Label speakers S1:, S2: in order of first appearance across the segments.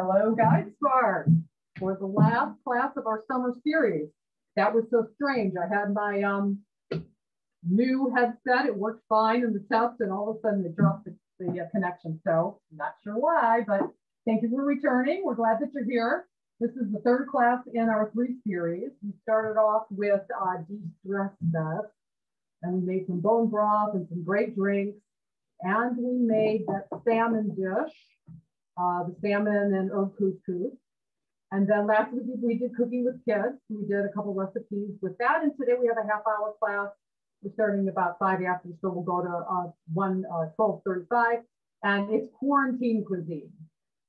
S1: Hello, Guidespark, for the last class of our summer series. That was so strange. I had my new headset. It worked fine in the test, and all of a sudden it dropped the connection. So not sure why, but thank you for returning. We're glad that you're here. This is the third class in our 3 series. We started off with de-stress fest, and we made some bone broth and some great drinks, and we made that salmon dish, the salmon and herb couscous. And then last week we did cooking with kids. We did a couple recipes with that, and today we have a half-hour class. We're starting about 5 after, so we'll go to 12:35, and it's quarantine cuisine.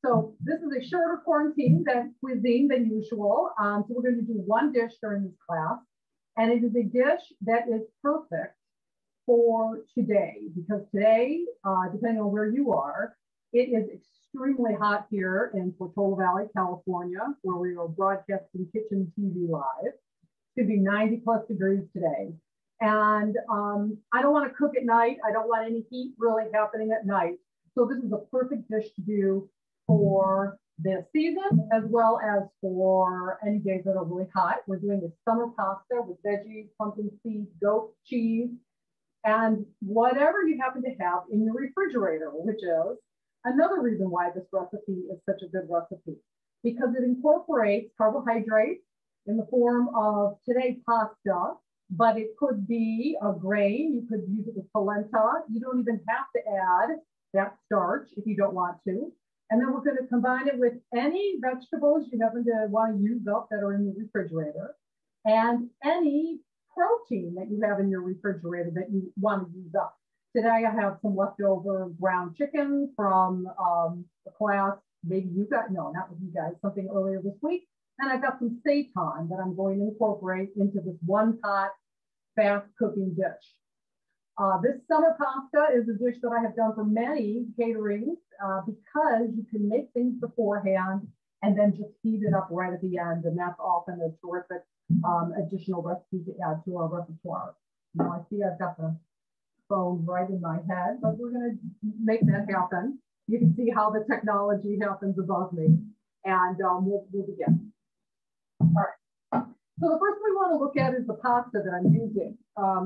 S1: So this is a shorter quarantine cuisine than usual. So we're going to do one dish during this class, and it is a dish that is perfect for today, because today, depending on where you are, it is extremely hot here in Portola Valley, California, where we are broadcasting Kitchen TV live. It's going to be 90+ degrees today. And I don't want to cook at night. I don't want any heat really happening at night. So this is a perfect dish to do for this season, as well as for any days that are really hot. We're doing a summer pasta with veggies, pumpkin seeds, goat cheese, and whatever you happen to have in your refrigerator, which is another reason why this recipe is such a good recipe, because it incorporates carbohydrates in the form of today pasta, but it could be a grain. You could use it with polenta. You don't even have to add that starch if you don't want to. And then we're going to combine it with any vegetables you happen to want to use up that are in the refrigerator, and any protein that you have in your refrigerator that you want to use up. Today I have some leftover ground chicken from the class. Maybe you got, no, not with you guys, something earlier this week. And I've got some seitan that I'm going to incorporate into this one-pot fast cooking dish. This summer pasta is a dish that I have done for many caterings because you can make things beforehand and then just heat it up right at the end. And that's often a terrific additional recipe to add to our repertoire. Now I see I've got the phone right in my head, but we're going to make that happen. You can see how the technology happens above me, and we'll begin. All right. So the first we want to look at is the pasta that I'm using.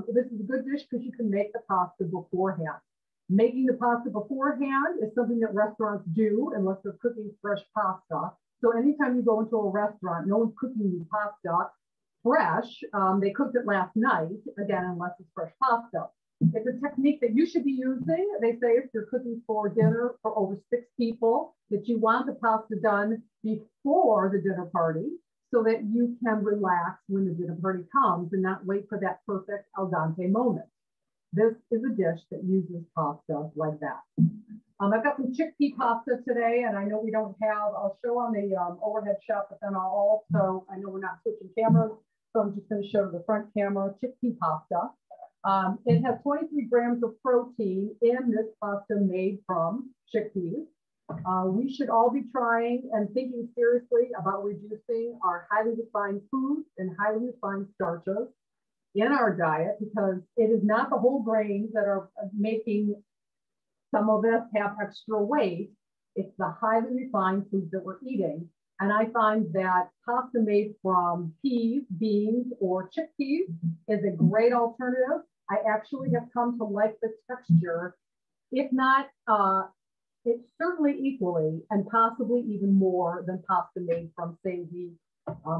S1: This is a good dish because you can make the pasta beforehand. Making the pasta beforehand is something that restaurants do unless they're cooking fresh pasta. So anytime you go into a restaurant, no one's cooking you pasta fresh. They cooked it last night, again, unless it's fresh pasta. It's a technique that you should be using. They say if you're cooking for dinner for over 6 people, that you want the pasta done before the dinner party so that you can relax when the dinner party comes and not wait for that perfect al dente moment. This is a dish that uses pasta like that. I've got some chickpea pasta today, and I know we don't have, I'll show on the overhead shot, but then I'll also, I know we're not switching cameras, so I'm just going to show the front camera chickpea pasta. It has 23 grams of protein in this pasta made from chickpeas. We should all be trying and thinking seriously about reducing our highly refined foods and highly refined starches in our diet, because it is not the whole grains that are making some of us have extra weight. It's the highly refined foods that we're eating. And I find that pasta made from peas, beans, or chickpeas is a great alternative. I actually have come to like the texture, if not, it's certainly equally and possibly even more than pasta made from, say, wheat.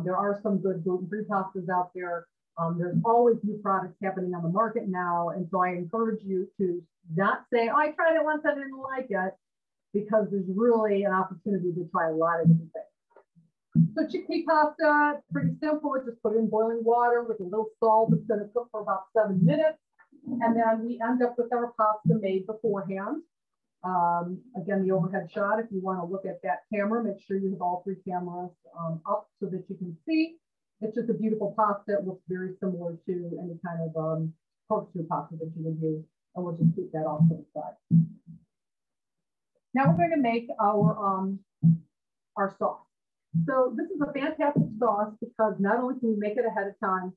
S1: There are some good gluten-free pastas out there. There's always new products happening on the market now. And so I encourage you to not say, oh, I tried it once, I didn't like it, because there's really an opportunity to try a lot of different things. So chickpea pasta, pretty simple. Just put it in boiling water with a little salt. It's going to cook for about 7 minutes. And then we end up with our pasta made beforehand. Again, the overhead shot, if you want to look at that camera, make sure you have all 3 cameras up so that you can see. It's just a beautiful pasta. It looks very similar to any kind of corkscrew pasta that you would use. And we'll just keep that off to the side. Now we're going to make our sauce. So this is a fantastic sauce because not only can we make it ahead of time,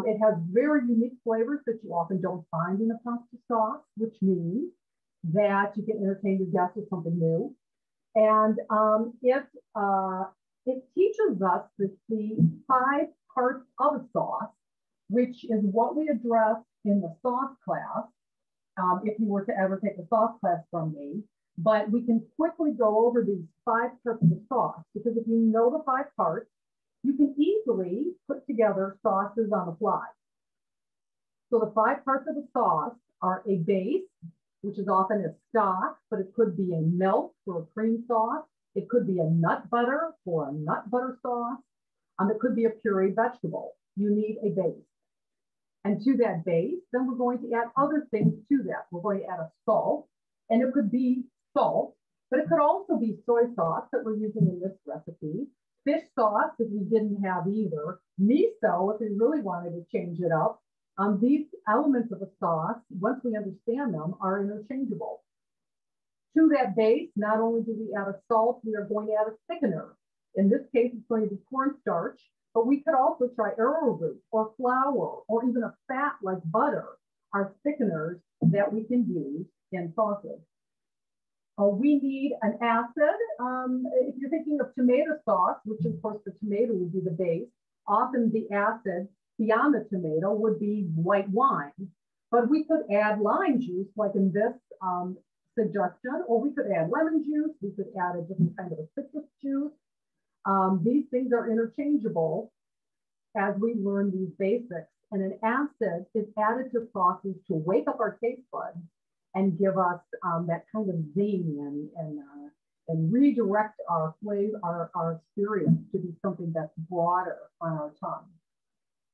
S1: it has very unique flavors that you often don't find in a pasta sauce, which means that you can entertain your guests with something new. And it teaches us that the 5 parts of a sauce, which is what we addressed in the sauce class, if you were to ever take a sauce class from me. But we can quickly go over these 5 parts of the sauce, because if you know the 5 parts, you can easily put together sauces on the fly. So the 5 parts of the sauce are a base, which is often a stock, but it could be a milk for a cream sauce. It could be a nut butter for a nut butter sauce. It could be a pureed vegetable. You need a base. And to that base, then we're going to add other things to that. We're going to add a salt, and it could be salt, but it could also be soy sauce that we're using in this recipe. Fish sauce, if we didn't have either. Miso, if we really wanted to change it up. These elements of a sauce, once we understand them, are interchangeable. To that base, not only do we add a salt, we are going to add a thickener. In this case, it's going to be cornstarch, but we could also try arrowroot or flour or even a fat like butter are thickeners that we can use in sauces. We need an acid. If you're thinking of tomato sauce, which of course the tomato would be the base, often the acid beyond the tomato would be white wine. But we could add lime juice like in this suggestion, or we could add lemon juice. We could add a different kind of a citrus juice. These things are interchangeable as we learn these basics. And an acid is added to sauces to wake up our taste buds and give us that kind of zing and redirect our flavor, our experience to be something that's broader on our tongue.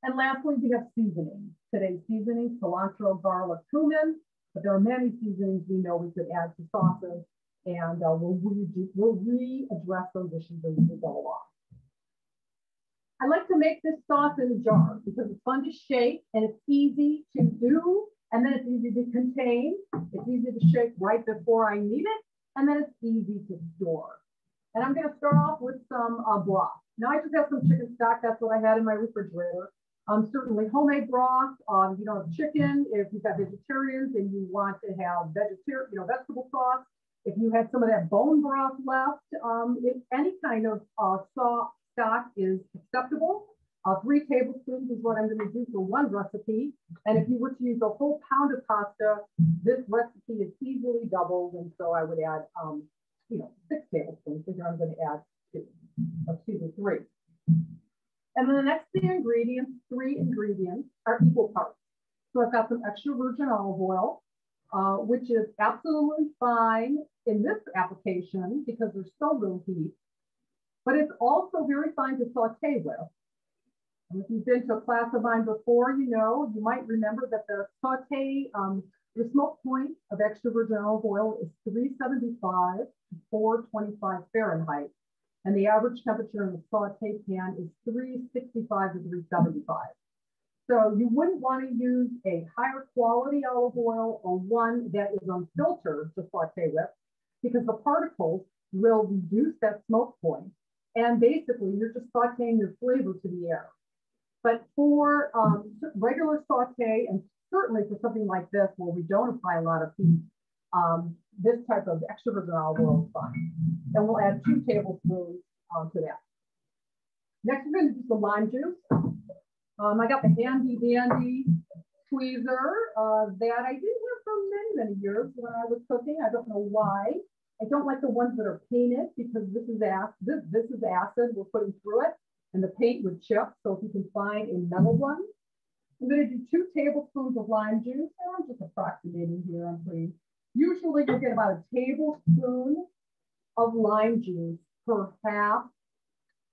S1: And lastly, we have seasoning. Today's seasoning, cilantro, garlic, cumin, but there are many seasonings we know we could add to sauces, and we'll readdress those issues as we go along. I like to make this sauce in a jar because it's fun to shake and it's easy to do, and then it's easy to contain. It's easy to shake right before I need it, and then it's easy to store. And I'm going to start off with some broth. Now I just have some chicken stock. That's what I had in my refrigerator. Certainly homemade broth. You don't have chicken. If you've got vegetarians and you want to have vegetable sauce, if you had some of that bone broth left, if any kind of stock is acceptable. 3 tablespoons is what I'm going to do for one recipe. And if you were to use a whole pound of pasta, this recipe is easily doubled. And so I would add, 6 tablespoons. Here I'm going to add 3. And then the next 3 ingredients are equal parts. So I've got some extra virgin olive oil, which is absolutely fine in this application because there's so little heat, but it's also very fine to saute with. And if you've been to a class of mine before, you might remember that the saute, the smoke point of extra virgin olive oil is 375 to 425 Fahrenheit. And the average temperature in the saute pan is 365 to 375. So you wouldn't want to use a higher quality olive oil or one that is unfiltered to saute with, because the particles will reduce that smoke point. And basically, you're just sauteing your flavor to the air. But for regular saute, and certainly for something like this where we don't apply a lot of heat, this type of extra virgin olive oil is fine. And we'll add 2 tablespoons to that. Next, we're going to do some lime juice. I got the handy dandy tweezer that I didn't have for many years when I was cooking. I don't know why. I don't like the ones that are painted because this is acid we're putting through it, and the paint would chip. So if you can find a metal one, I'm going to do 2 tablespoons of lime juice. And I'm just approximating here. Usually you get about a tablespoon of lime juice per half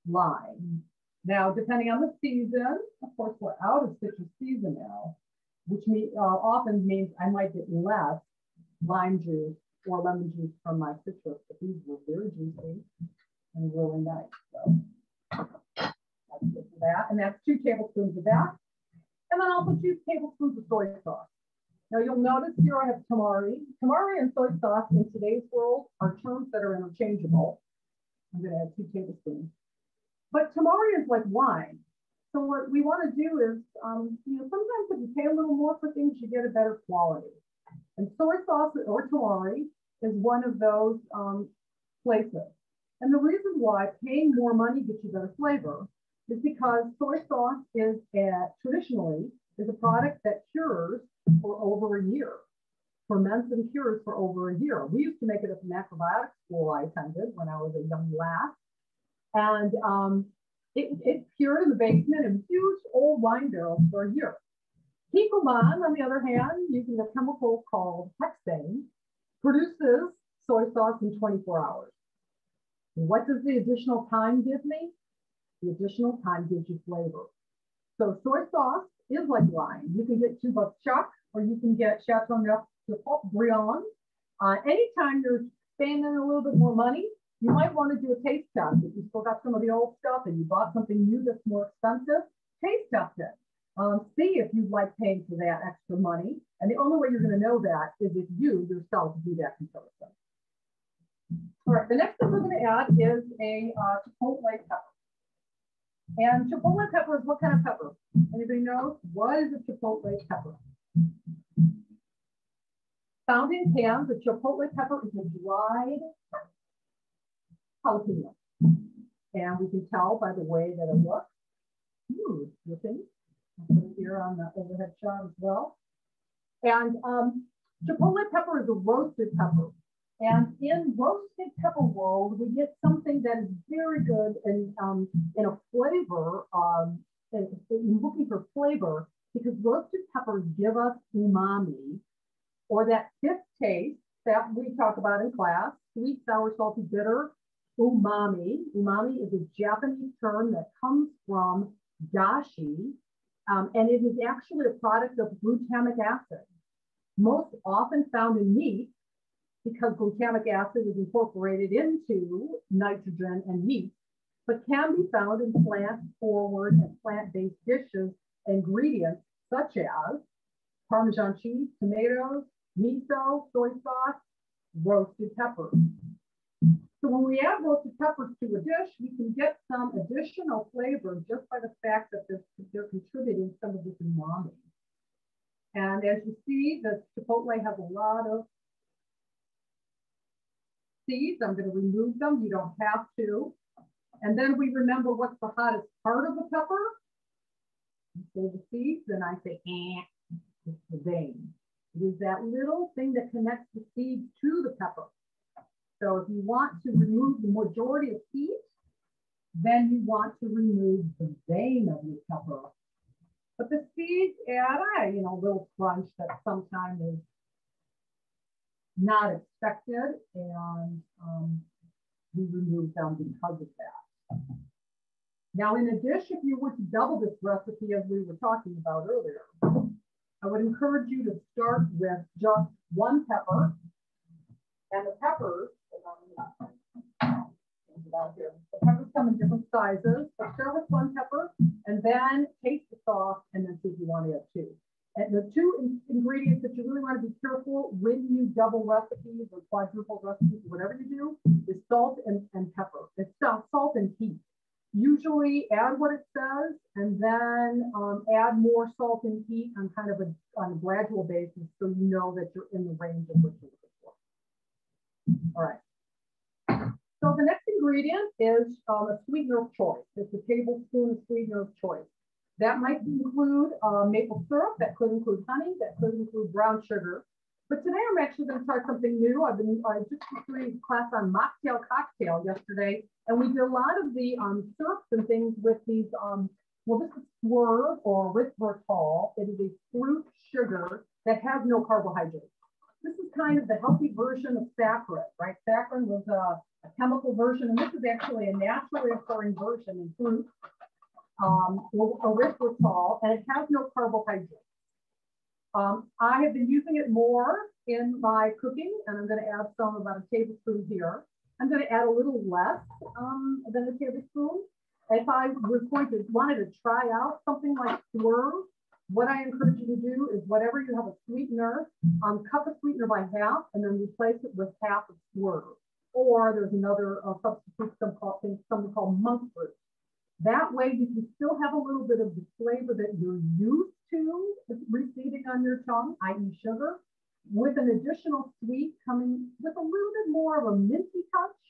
S1: lime. Now, depending on the season, of course, we're out of citrus season now, which often means I might get less lime juice or lemon juice from my citrus, but these were very juicy and really nice. So that's good for that. And that's 2 tablespoons of that. And then also 2 tablespoons of soy sauce. Now you'll notice here I have tamari. Tamari and soy sauce in today's world are terms that are interchangeable. I'm going to add 2 tablespoons. But tamari is like wine. So what we want to do is, sometimes if you pay a little more for things, you get a better quality. And soy sauce or tamari is one of those places. And the reason why paying more money gets you better flavor is because soy sauce is traditionally is a product that cures for over a year, ferments and cures for over a year. We used to make it at the macrobiotic school I attended when I was a young lass. And it cured in the basement in huge old wine barrels for a year. Kikkoman, on the other hand, using a chemical called hexane, produces soy sauce in 24 hours. What does the additional time give me? The additional time gives you flavor. So soy sauce is like wine. You can get Chuba Chuck or you can get Chateauneuf de Briand. Anytime you're spending a little bit more money, you might want to do a taste test. If you still got some of the old stuff and you bought something new that's more expensive, taste test it. See if you'd like paying for that extra money. And the only way you're going to know that is if you yourself do that comparison. All right, the next thing we're going to add is a chipotle pepper. And chipotle pepper is what kind of pepper? Anybody knows? What is a chipotle pepper? Found in cans, a chipotle pepper is a dried jalapeno. And we can tell by the way that it looks. Ooh, looking. I'll put it here on the overhead shot as well. And chipotle pepper is a roasted pepper. And in roasted pepper world, we get something that is very good in a flavor, in looking for flavor, because roasted peppers give us umami, or that fifth taste that we talk about in class, sweet, sour, salty, bitter, umami. Umami is a Japanese term that comes from dashi, and it is actually a product of glutamic acid, most often found in meat, because glutamic acid is incorporated into nitrogen and meat, but can be found in plant-forward and plant-based dishes, ingredients such as Parmesan cheese, tomatoes, miso, soy sauce, roasted peppers. So when we add roasted peppers to a dish, we can get some additional flavor just by the fact that they're contributing some of this umami. And as you see, the chipotle has a lot of seeds. I'm going to remove them. You don't have to. And then we remember what's the hottest part of the pepper. You say the seeds, and I say, it's the vein. It is that little thing that connects the seeds to the pepper. So if you want to remove the majority of heat, then you want to remove the vein of your pepper. But the seeds add a little crunch that sometimes is not expected, and we remove them because of that. Now in a dish, if you were to double this recipe as we were talking about earlier, I would encourage you to start with just one pepper, and the peppers, the peppers come in different sizes. So start with one pepper and then taste the sauce and then see if you want to add two. And the two ingredients that you really want to be careful when you double recipes or quadruple recipes, whatever you do, is salt and pepper. It's salt and heat. Usually add what it says and then add more salt and heat on kind of on a gradual basis so you know that you're in the range of what you're looking for. All right. So the next ingredient is a sweetener of choice. It's a tablespoon of sweetener of choice. That might include maple syrup, that could include honey, that could include brown sugar. But today I'm actually going to try something new. I just was doing a class on mocktail cocktail yesterday, and we did a lot of the syrups and things with these, well, this is Swerve or Erythritol. It is a fruit sugar that has no carbohydrates. This is kind of the healthy version of saccharin, right? Saccharin was a chemical version, and this is actually a naturally occurring version in fruit. Erythritol, and it has no carbohydrates. I have been using it more in my cooking, and I'm going to add some, about a tablespoon here. I'm going to add a little less than a tablespoon. If I was wanted to try out something like Swerve, what I encourage you to do is whatever you have a sweetener, cut the sweetener by half and then replace it with half of Swerve. Or there's another substitute, something called monk fruit. That way you can still have a little bit of the flavor that you're used to receiving on your tongue, i.e. sugar, with an additional sweet coming with a little bit more of a minty touch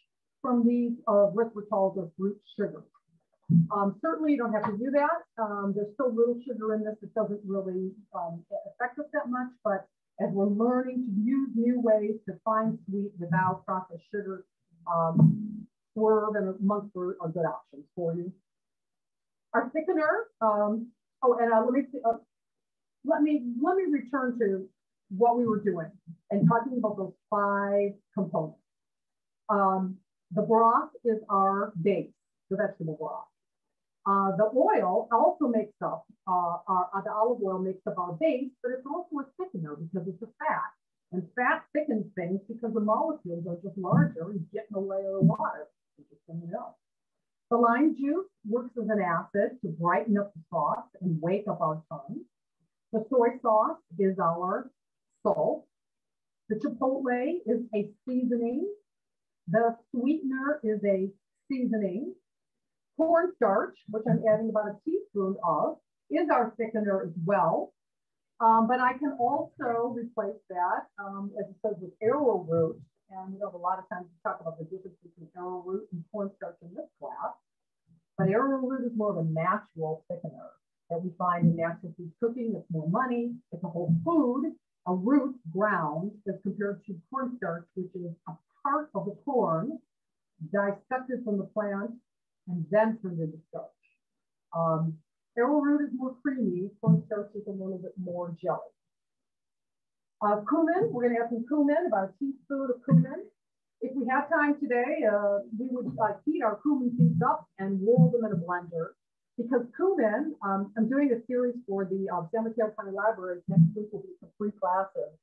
S1: from these erythritol or fruit sugar. Certainly you don't have to do that. There's still little sugar in this. It doesn't really affect us that much, but as we're learning to use new ways to find sweet without processed sugar, swerve and monk fruit are good options for you. Our thickener, let me return to what we were doing and talking about those 5 components. The broth is our base, the vegetable broth. The oil also makes up, the olive oil makes up our base, but it's also a thickener because it's a fat. And fat thickens things because the molecules are just larger and get in the layer of water. Just so you know. The lime juice works as an acid to brighten up the sauce and wake up our tongue. The soy sauce is our salt. The chipotle is a seasoning. The sweetener is a seasoning. Cornstarch, which I'm adding about a teaspoon of, is our thickener as well. But I can also replace that, as it says, with arrowroot. And we have a lot of times to talk about the difference between arrowroot and cornstarch in this class. But arrowroot is more of a natural thickener that we find in natural food cooking. It's more money. It's a whole food, a root ground as compared to cornstarch, which is a part of the corn dissected from the plant and then turned into starch. Arrowroot is more creamy. Cornstarch is a little bit more jelly. Cumin, we're going to add some cumin, about a teaspoon of cumin. If we have time today, we would heat our cumin seeds up and roll them in a blender. Because cumin, I'm doing a series for the San Mateo County Library. Next week will be some free classes.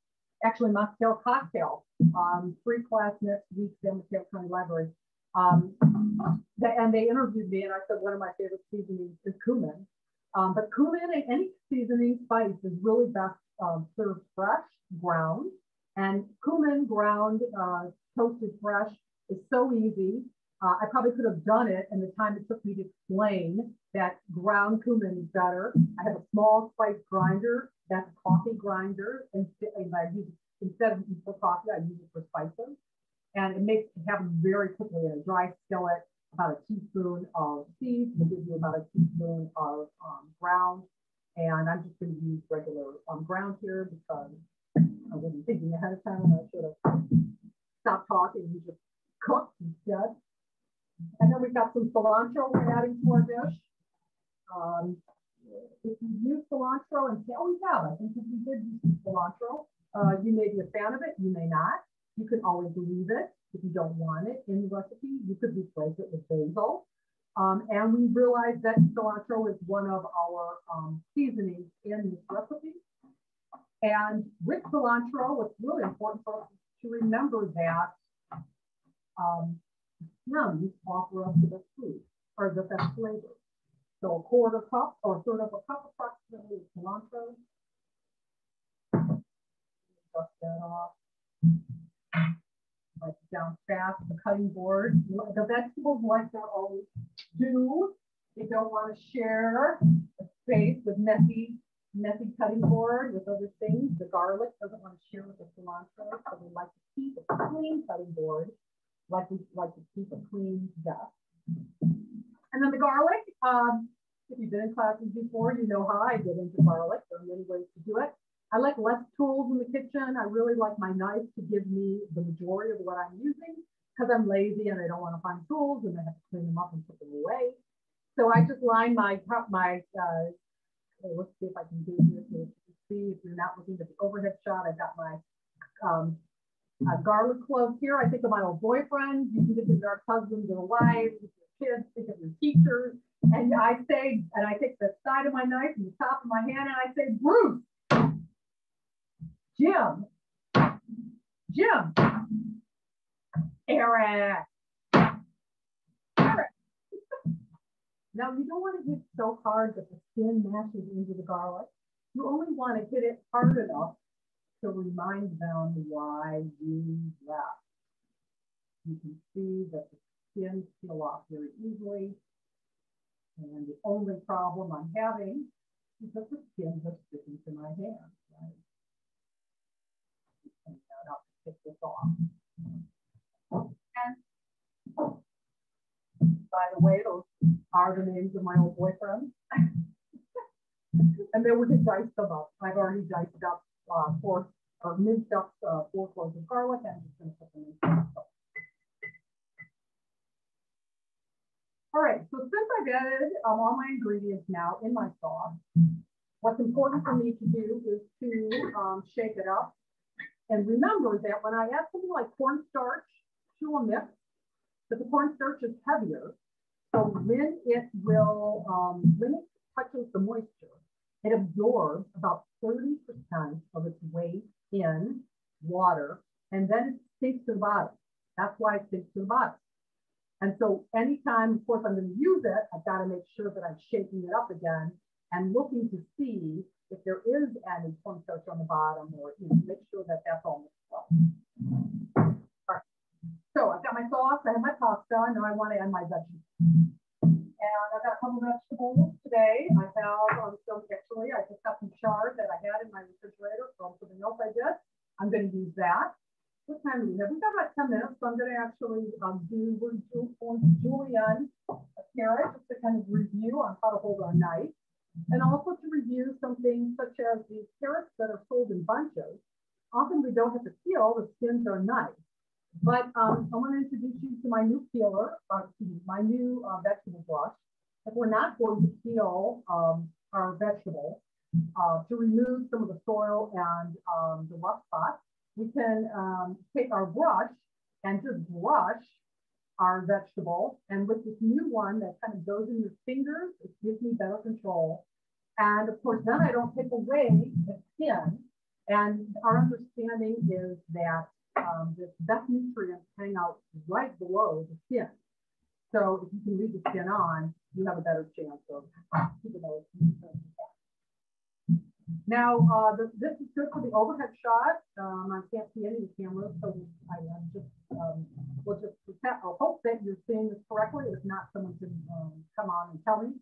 S1: Actually, mocktail cocktail, free class next week, San Mateo County Library. And they interviewed me and I said, one of my favorite seasonings is cumin. But cumin and any seasoning spice is really best served fresh, ground. And cumin ground, toasted fresh is so easy. I probably could have done it in the time it took me to explain that ground cumin is better. I have a small spice grinder, that's a coffee grinder. And I use, instead of for coffee, I use it for spices. And it makes it happen very quickly in a dry skillet. About a teaspoon of seeds will give you about a teaspoon of ground. And I'm just going to use regular ground here because I wasn't thinking ahead of time and I should have stopped talking and just cooked instead. And then we've got some cilantro we're adding to our dish. If you use cilantro, and we have, I think if you did use some cilantro, you may be a fan of it, you may not. You can always leave it if you don't want it in the recipe. You could replace it with basil. And we realized that cilantro is one of our seasonings in this recipe. And with cilantro, what's really important for us is to remember that stems offer us the best food, or the best flavor. So a quarter cup or sort of a cup approximately of cilantro. Dust that off. Like down fast, the cutting board. The vegetables like they always do. They don't want to share a space with messy cutting board with other things. The garlic doesn't want to share with the cilantro, so we like to keep a clean cutting board, like we like to keep a clean desk. And then the garlic, if you've been in classes before, you know how I get into garlic. There are many ways to do it. I like less tools in the kitchen. I really like my knife to give me the majority of what I'm using because I'm lazy and I don't want to find tools and I have to clean them up and put them away. So I just line let's see if I can do this so you can see. If you're not looking at the overhead shot, I've got my garlic cloves here. I think of my old boyfriend. You can think of your husbands or wives, your kids, think of your teachers. And I say, and I take the side of my knife and the top of my hand and I say, Bruce, Jim, Eric. Now you don't want to hit so hard that the skin mashes into the garlic. You only want to hit it hard enough to remind them why you left. You can see that the skin peel off very easily. And the only problem I'm having is that the skins are sticking to my hand, right? And I'll take this off. And By the way, those are the names of my old boyfriends. And then we can dice them up. I've already diced up minced up 4 cloves of garlic. I'm just going to put them in. All right, so since I've added all my ingredients now in my sauce, what's important for me to do is to shake it up. And remember that when I add something like cornstarch to a mix, that the cornstarch is heavier. So when it touches the moisture, it absorbs about 30% of its weight in water, and then it sinks to the bottom. That's why it sinks to the bottom. And so anytime, of course, I'm going to use it, I've got to make sure that I'm shaking it up again and looking to see if there is any cornstarch on the bottom, or make sure that that's all mixed up. All right. So I've got my sauce, I have my pasta, and now I want to add my veggies. And I've got a couple of vegetables today. I have actually, I just got some chard that I had in my refrigerator from something else I did. I'm going to use that. What time do we have? We've got about 10 minutes, so I'm going to actually do julienne a carrot, just to kind of review on how to hold our knife. And also to review something such as these carrots that are sold in bunches. Often we don't have to peel, the skins are nice. But I want to introduce you to my new peeler, my new vegetable brush. If we're not going to peel our vegetables to remove some of the soil and the rough spots, we can take our brush and just brush our vegetable. And with this new one that kind of goes in your fingers, it gives me better control. And of course, then I don't take away the skin. And our understanding is that the best nutrients hang out right below the skin. So if you can leave the skin on, you have a better chance of keeping those nutrients. Now, this is good for the overhead shot. I can't see any of the cameras, so we'll just hope that you're seeing this correctly. If not, someone can come on and tell me.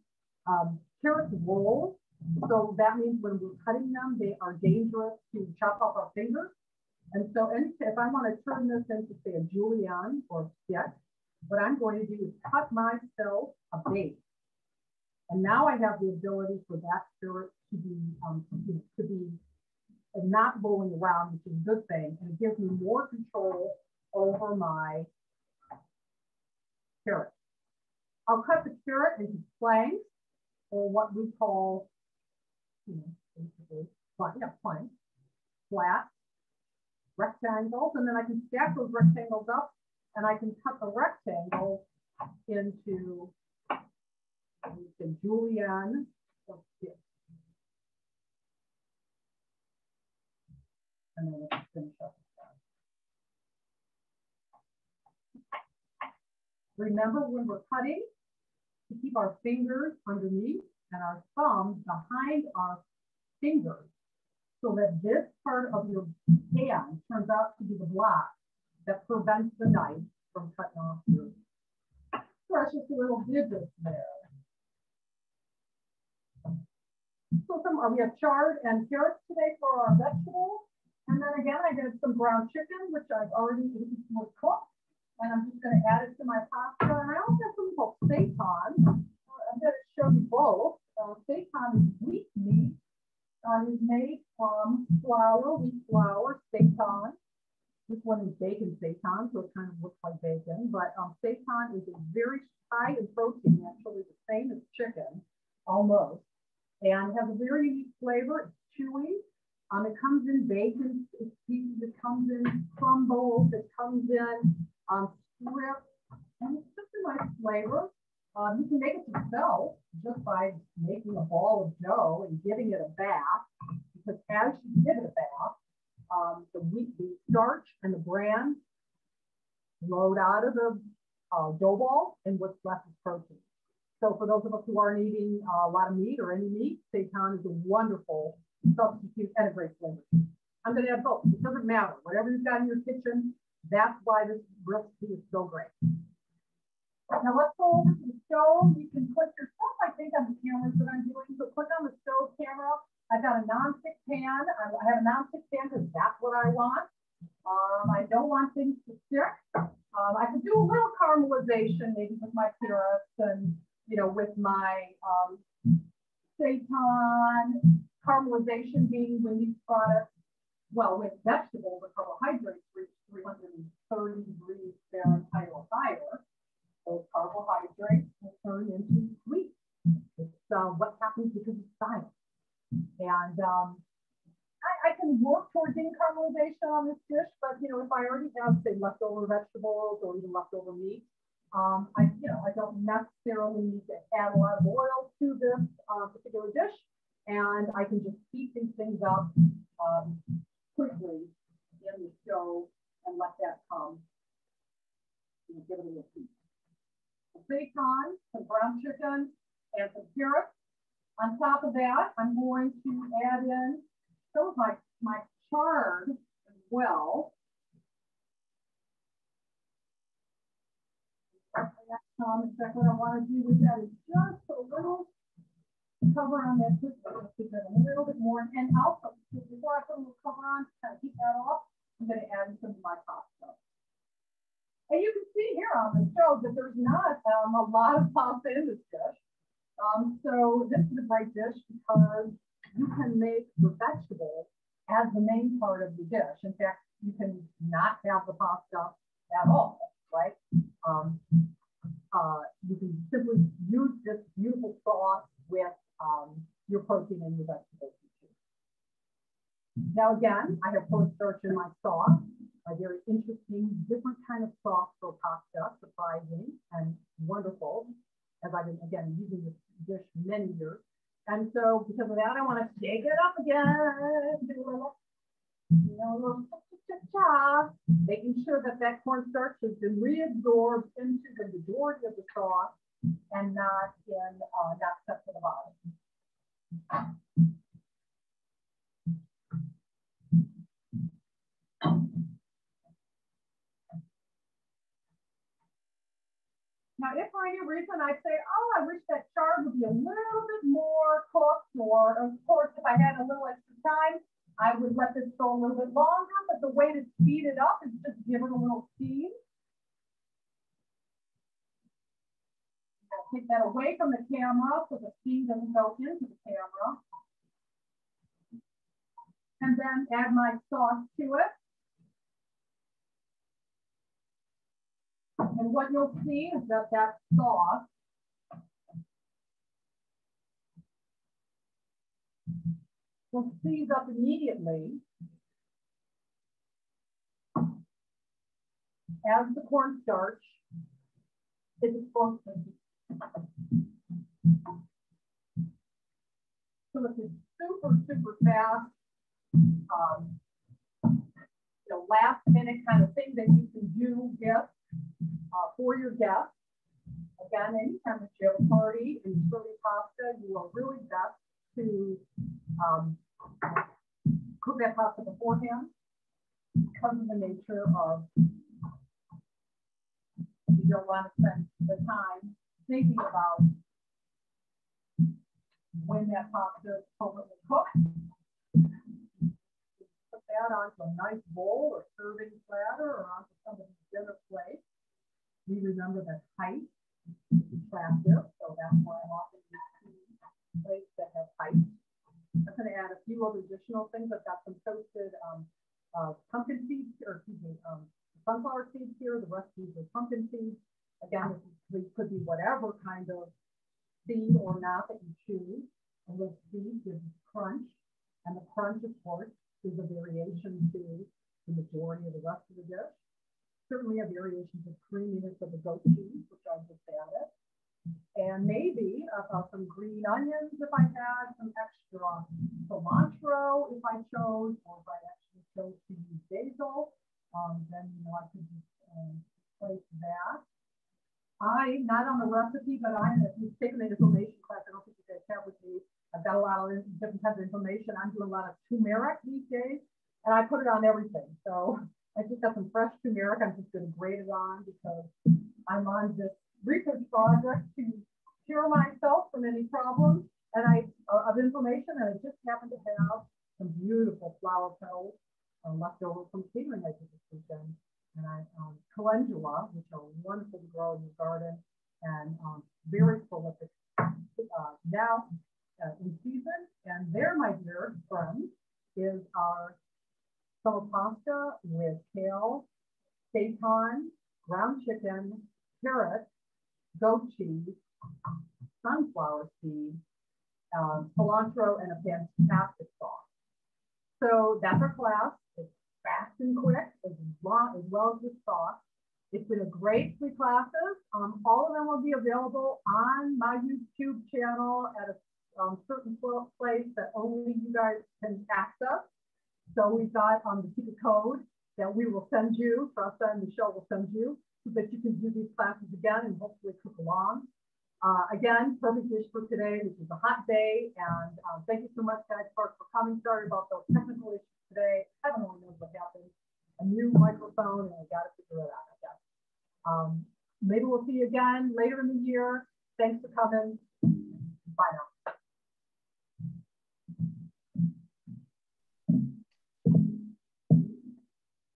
S1: Carrots roll, so that means when we're cutting them, they are dangerous to chop off our fingers. And so if I want to turn this into, say, a julienne or stick, what I'm going to do is cut myself a base. And now I have the ability for that carrot to be not rolling around, which is a good thing. And it gives me more control over my carrot. I'll cut the carrot into planks, or what we call, basically, planks, flat rectangles. And then I can stack those rectangles up, and I can cut the rectangles into the julienne or stick. And then let's finish up with that. Remember, when we're cutting, to keep our fingers underneath and our thumbs behind our fingers, so that this part of your hand turns out to be the block that prevents the knife from cutting off your precious little digits there. So we have chard and carrots today for our vegetables. And then again, I did some ground chicken, which I've already was cooked. And I'm just going to add it to my pasta. And I also have something called seitan. I'm going to show you both. Seitan is wheat meat. It's made from wheat flour, seitan. This one is bacon seitan, so it kind of looks like bacon. But seitan is a very high in protein, actually the same as chicken, almost. And it has a very unique flavor. It's chewy. It comes in bacon pieces. It comes in crumbles. It comes in strips. And it's just a nice flavor. You can make it yourself just by making a ball of dough and giving it a bath. Because as you give it a bath, the starch and the bran load out of the dough ball, and what's left is protein. So for those of us who aren't eating a lot of meat or any meat, seitan is a wonderful substitute and a great flavor. I'm going to add both. It doesn't matter. Whatever you've got in your kitchen, that's why this recipe is so great. Now let's go over to the stove. You can put your stuff, I think, on the cameras that I'm doing. So click on the stove camera. I've got a non-stick pan. I have a non-stick pan because that's what I want. I don't want things to stick. I could do a little caramelization seitan, caramelization being when these products, well, with vegetables, the carbohydrates reach 330 degrees Fahrenheit or higher. Those carbohydrates will turn into sweet. It's what happens because of science. And I can work towards getting caramelization on this dish, but you know, if I already have, say, leftover vegetables or even leftover meat, I don't necessarily need to add a lot of oil to this particular dish, and I can just heat these things up quickly in the stove and let that come. And give it a little heat. Bacon, some brown chicken, and some carrots. On top of that, I'm going to add in some of my chard as well. In fact, what I want to do with that is just put a little cover on that just a little bit more. And also, before I put a little cover on, kind of keep that off, I'm going to add some of my pasta. And you can see here on the show that there's not a lot of pasta in this dish. So this is a great dish because you can make the vegetables as the main part of the dish. In fact, you can not have the pasta at all, right? You can simply use this beautiful sauce with your protein and your vegetables. Now again, I have cornstarch in my sauce. A very interesting, different kind of sauce for pasta, surprising and wonderful, as I've been, again, using this dish many years. And so because of that, I want to shake it up again, do a little, cha-cha-cha, making sure that that cornstarch has been reabsorbed into the majority of the sauce and not stuck to the bottom. Now, if for any reason I say, oh, I wish that chard would be a little bit more cooked, or of course, if I had a little extra time, I would let this go a little bit longer, but the way to speed it up is just give it a little steam. I'll take that away from the camera so the steam doesn't go into the camera. And then add my sauce to it. And what you'll see is that that sauce will seize up immediately as the cornstarch is exposed. So it's a super, super fast, last minute kind of thing that you can do for your guests. Again, anytime that you have a party and you serve pasta, you are really best to cook that pasta beforehand because of the nature of you don't want to spend the time thinking about when that pasta is totally cooked. Put that onto a nice bowl or serving platter or onto somebody's dinner plate. We remember that height is attractive, so that's why I'm often using plates that have height. I'm going to add a few other additional things. I've got some toasted pumpkin seeds, or excuse me, sunflower seeds here. The rest of these are pumpkin seeds. Again, this could be whatever kind of seed or not that you choose. And those seeds gives crunch. And the crunch, of course, is a variation to the majority of the rest of the dish. Certainly a variation to creaminess of the goat cheese, which I just added. And maybe some green onions if I had, some extra cilantro if I chose, or if I actually chose to use basil, then I could just place that. Not on the recipe, but if you've taken the information class, I don't think you guys have with me. I've got a lot of different kinds of information. I'm doing a lot of turmeric these days, and I put it on everything. So I just got some fresh turmeric. I'm just going to grate it on because I'm on this research project to cure myself from any problems of inflammation. And I just happen to have some beautiful flower petals left over from catering I did this weekend. And calendula, which are wonderful to grow in your garden and very prolific. Now, in season. And there, my dear friends, is our summer pasta with kale, seitan, ground chicken, carrots, goat cheese, sunflower seeds, cilantro, and a fantastic sauce. So that's our class. It's fast and quick, as well as the sauce. It's been a great 3 classes. All of them will be available on my YouTube channel at a certain place that only you guys can access. So we've got the secret code that we will send you, Tressa and Michelle will send you, so that you can do these classes again and hopefully cook along. Again, perfect dish for today. This is a hot day, and thank you so much, Guidespark, for coming. Sorry about those technical issues today. Heaven only knows what happened. A new microphone, and I got to figure it out, I guess. Maybe we'll see you again later in the year. Thanks for coming. Bye now.